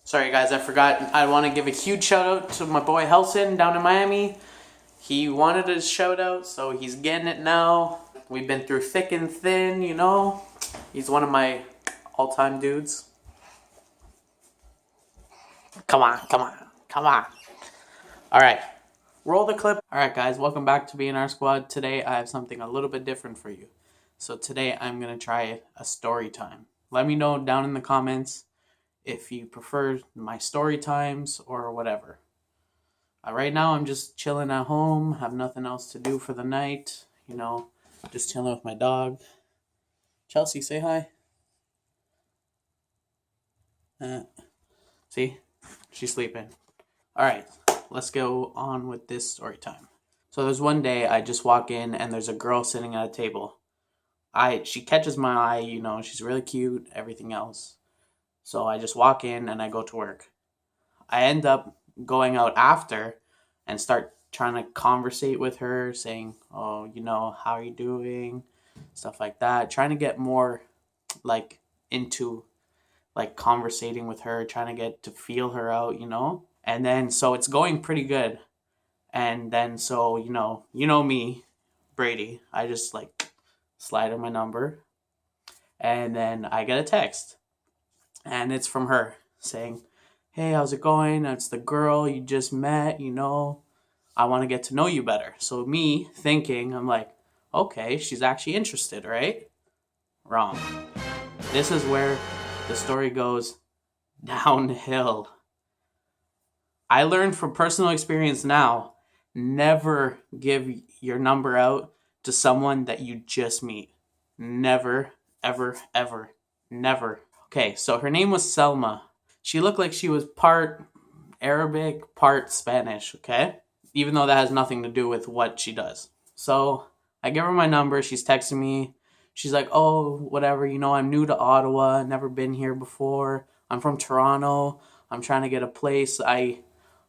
Sorry guys, I forgot. I want to give a huge shout out to my boy Helson down in Miami. He wanted a shout out, so he's getting it now. We've been through thick and thin, you know. He's one of my all-time dudes. Come on, come on, come on. All right, roll the clip. All right, guys, welcome back to BNR Squad. Today I have something a little bit different for you. So today I'm gonna try a story time. Let me know down in the comments if you prefer my story times or whatever. Right now I'm just chilling at home, have nothing else to do for the night, you know, just chilling with my dog. Chelsea, say hi. See, she's sleeping. All right, let's go on with this story time. So there's one day I just walk in and there's a girl sitting at a table. She catches my eye, you know, she's really cute, everything else. So I just walk in and I go to work. I end up going out after and start trying to conversate with her, saying, oh, you know, how are you doing? Stuff like that. Trying to get more like into like conversating with her, trying to get to feel her out, you know? And then so it's going pretty good. And then so, you know me, Brady, I just like slide her my number. And then I get a text. And it's from her saying, hey, how's it going? It's the girl you just met, you know. I want to get to know you better. So me thinking, I'm like, okay, she's actually interested, right? Wrong. This is where the story goes downhill. I learned from personal experience now, never give your number out to someone that you just meet. Never, ever, ever, never. Okay, so her name was Selma. She looked like she was part Arabic, part Spanish, okay? Even though that has nothing to do with what she does. So I give her my number. She's texting me. She's like, oh, whatever, you know, I'm new to Ottawa. Never been here before. I'm from Toronto. I'm trying to get a place. I'm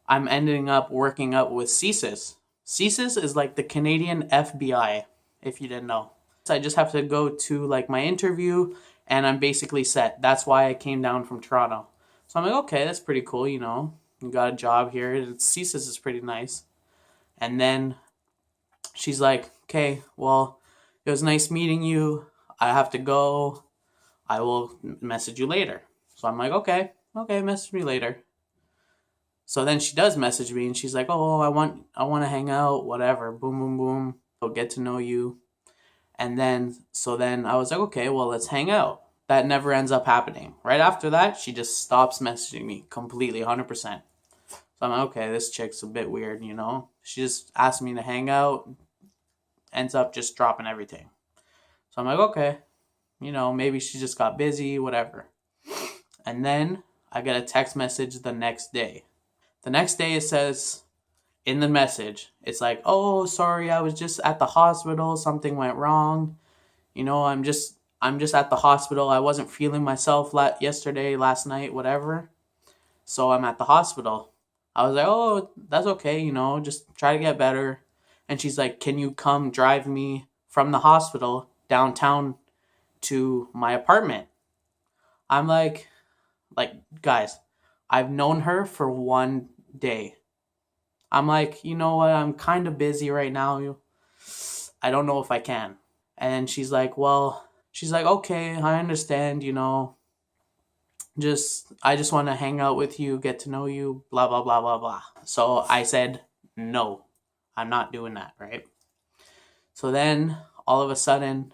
ending up working up with CSIS. CSIS is like the Canadian FBI, if you didn't know. So I just have to go to like my interview and I'm basically set. That's why I came down from Toronto. So I'm like, okay, that's pretty cool, you know. You got a job here. CSIS is pretty nice. And then she's like, okay, well, it was nice meeting you. I have to go. I will message you later. So I'm like, okay, message me later. So then she does message me and she's like, oh, I want to hang out, whatever. Boom, boom, boom. I'll get to know you. And then I was like, okay, well, let's hang out. That never ends up happening. Right after that, she just stops messaging me completely, 100%. So I'm like, okay, this chick's a bit weird, you know? She just asked me to hang out, ends up just dropping everything. So I'm like, okay, you know, maybe she just got busy, whatever. And then I get a text message the next day. The next day it says in the message, it's like, oh, sorry, I was just at the hospital. Something went wrong. You know, I'm just at the hospital. I wasn't feeling myself last night, whatever. So I'm at the hospital. I was like, oh, that's okay, you know, just try to get better. And she's like, can you come drive me from the hospital downtown to my apartment? I'm like, guys, I've known her for one day. I'm like, you know what? I'm kind of busy right now. I don't know if I can. And she's like, okay, I understand, you know. I just want to hang out with you, get to know you, blah, blah, blah, blah, blah. So I said, no, I'm not doing that, right? So then all of a sudden,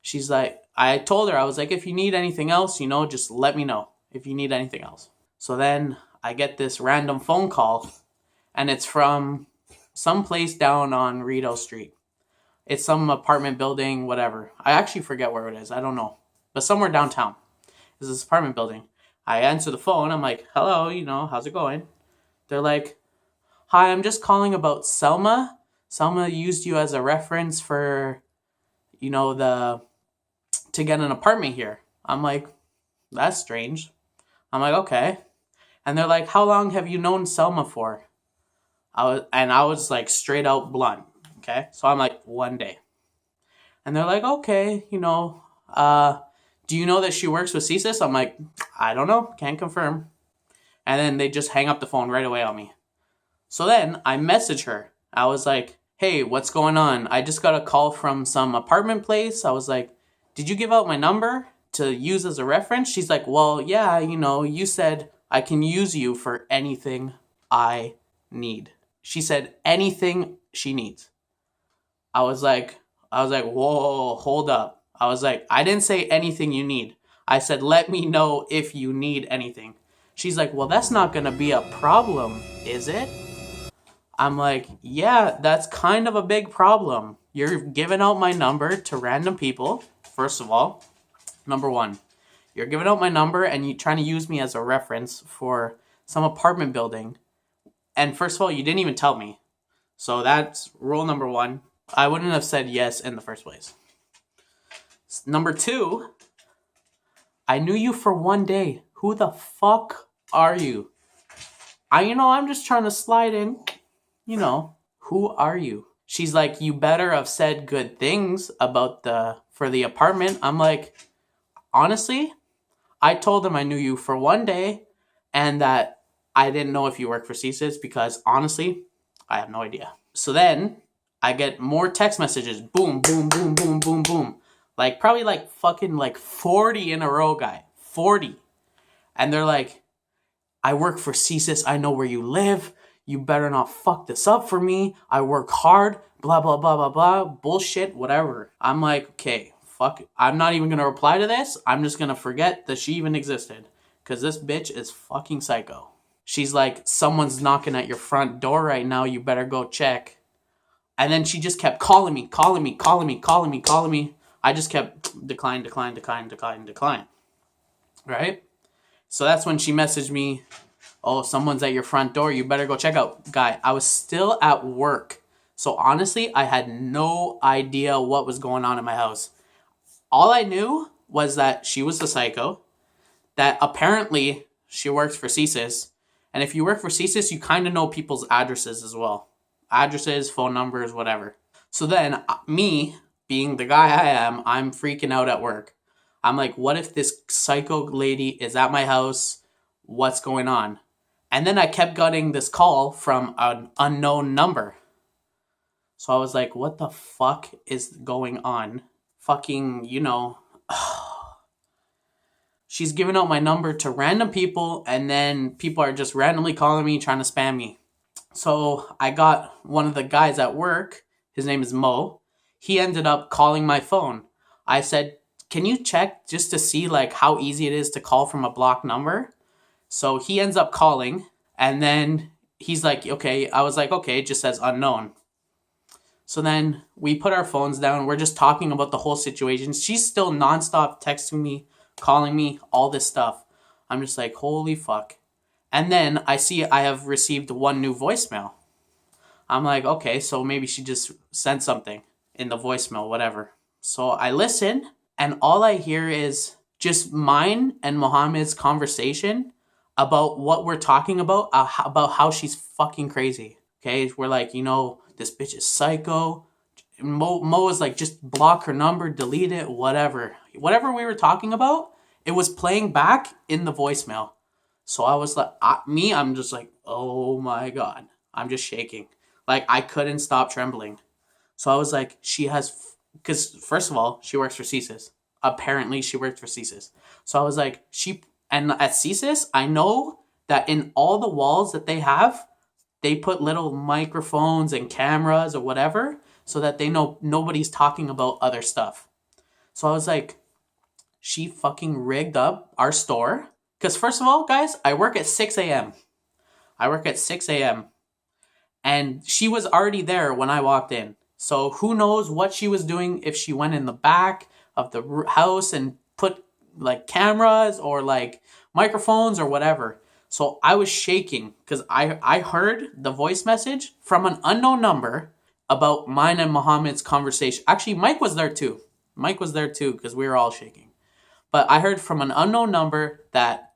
she's like, I told her, I was like, if you need anything else, you know, just let me know if you need anything else. So then I get this random phone call and it's from some place down on Rideau Street. It's some apartment building, whatever. I actually forget where it is. I don't know. But somewhere downtown is this apartment building. I answer the phone. I'm like, hello, you know, how's it going? They're like, hi, I'm just calling about Selma. Selma used you as a reference for, you know, to get an apartment here. I'm like, that's strange. I'm like, okay. And they're like, how long have you known Selma for? I was like straight out blunt. Okay. So I'm like, one day. And they're like, okay, you know, do you know that she works with CSIS? I'm like, I don't know. Can't confirm. And then they just hang up the phone right away on me. So then I message her. I was like, hey, what's going on? I just got a call from some apartment place. I was like, did you give out my number to use as a reference? She's like, well, yeah, you said I can use you for anything I need. She said anything she needs. I was like, whoa, hold up. I was like, I didn't say anything you need. I said, let me know if you need anything. She's like, well, that's not going to be a problem, is it? I'm like, yeah, that's kind of a big problem. You're giving out my number to random people, first of all. Number one, you're giving out my number and you're trying to use me as a reference for some apartment building. And first of all, you didn't even tell me. So that's rule number one. I wouldn't have said yes in the first place. Number two, I knew you for one day. Who the fuck are you? I'm just trying to slide in. Who are you? She's like, you better have said good things about for the apartment. I'm like, honestly, I told them I knew you for one day and that I didn't know if you work for CSIS because honestly, I have no idea. So then I get more text messages. Boom, boom, boom, boom, boom, boom. Probably fucking 40 in a row, guy. 40. And they're like, I work for CSIS. I know where you live. You better not fuck this up for me. I work hard. Blah, blah, blah, blah, blah. Bullshit, whatever. I'm like, okay, fuck it. I'm not even going to reply to this. I'm just going to forget that she even existed. Because this bitch is fucking psycho. She's like, someone's knocking at your front door right now. You better go check. And then she just kept calling me. I just kept decline. Right? So that's when she messaged me, oh, someone's at your front door. You better go check out. Guy, I was still at work. So honestly, I had no idea what was going on in my house. All I knew was that she was the psycho, that apparently she works for CSIS. And if you work for CSIS, you kind of know people's addresses as well. Addresses, phone numbers, whatever. So then me, being the guy I am, I'm freaking out at work. I'm like, what if this psycho lady is at my house? What's going on? And then I kept getting this call from an unknown number. So I was like, what the fuck is going on? Fucking, she's giving out my number to random people and then people are just randomly calling me, trying to spam me. So I got one of the guys at work. His name is Mo. He ended up calling my phone. I said, can you check just to see how easy it is to call from a blocked number? So he ends up calling and then he's like, okay. I was like, okay, it just says unknown. So then we put our phones down. We're just talking about the whole situation. She's still nonstop texting me, calling me, all this stuff. I'm just like, holy fuck. And then I see I have received one new voicemail. I'm like, okay, so maybe she just sent something in the voicemail, whatever. So I listen and all I hear is just mine and Mohammed's conversation about what we're talking about how she's fucking crazy. Okay, we're like, this bitch is psycho. Mo is like, just block her number, delete it, whatever. Whatever we were talking about, it was playing back in the voicemail. So I was like, I'm just like, oh my God. I'm just shaking. I couldn't stop trembling. So I was like, because first of all, she works for CSIS. Apparently she worked for CSIS. So I was like, and at CSIS, I know that in all the walls that they have, they put little microphones and cameras or whatever so that they know nobody's talking about other stuff. So I was like, she fucking rigged up our store. Because first of all, guys, I work at 6 a.m. And she was already there when I walked in. So who knows what she was doing, if she went in the back of the house and put cameras or microphones or whatever. So I was shaking because I heard the voice message from an unknown number about mine and Mohammed's conversation. Actually, Mike was there too because we were all shaking. But I heard from an unknown number that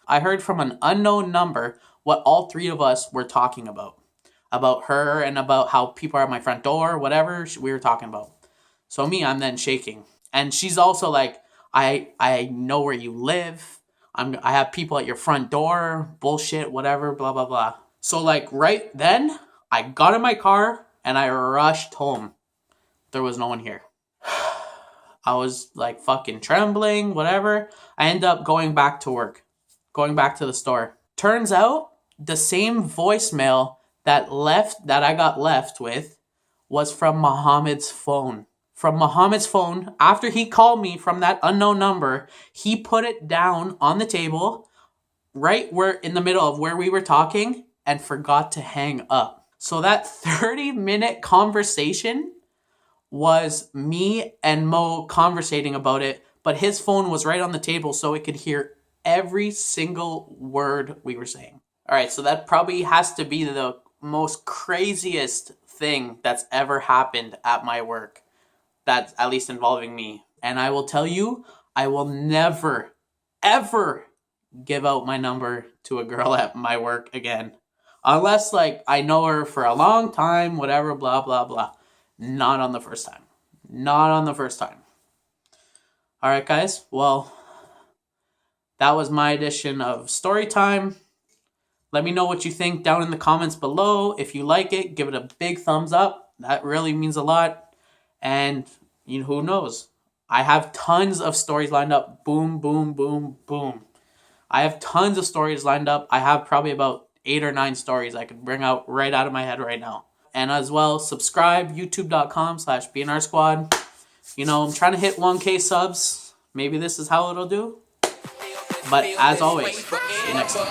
I heard from an unknown number what all three of us were talking about her and about how people are at my front door, whatever we were talking about. So I'm then shaking. And she's also like, I know where you live. I have people at your front door. Bullshit, whatever, blah blah blah. So like right then, I got in my car and I rushed home. There was no one here. I was like fucking trembling, whatever. I end up going back to work, going back to the store. Turns out the same voicemail that I got left with was from Muhammad's phone. From Muhammad's phone, after he called me from that unknown number, he put it down on the table, right where in the middle of where we were talking, and forgot to hang up. So that 30-minute conversation was me and Mo conversating about it, but his phone was right on the table so it could hear every single word we were saying. All right, so that probably has to be the most craziest thing that's ever happened at my work. That's at least involving me. And I will tell you, I will never, ever give out my number to a girl at my work again. Unless, like, I know her for a long time, whatever, blah, blah, blah. Not on the first time. Not on the first time. All right, guys. Well, that was my edition of Storytime. Let me know what you think down in the comments below. If you like it, give it a big thumbs up. That really means a lot. And you know, who knows? I have tons of stories lined up. Boom, boom, boom, boom. I have tons of stories lined up. I have probably about 8 or 9 stories I could bring out right out of my head right now. And as well, subscribe, youtube.com/BNR Squad. You know, I'm trying to hit 1K subs. Maybe this is how it'll do. But as always, see you next time.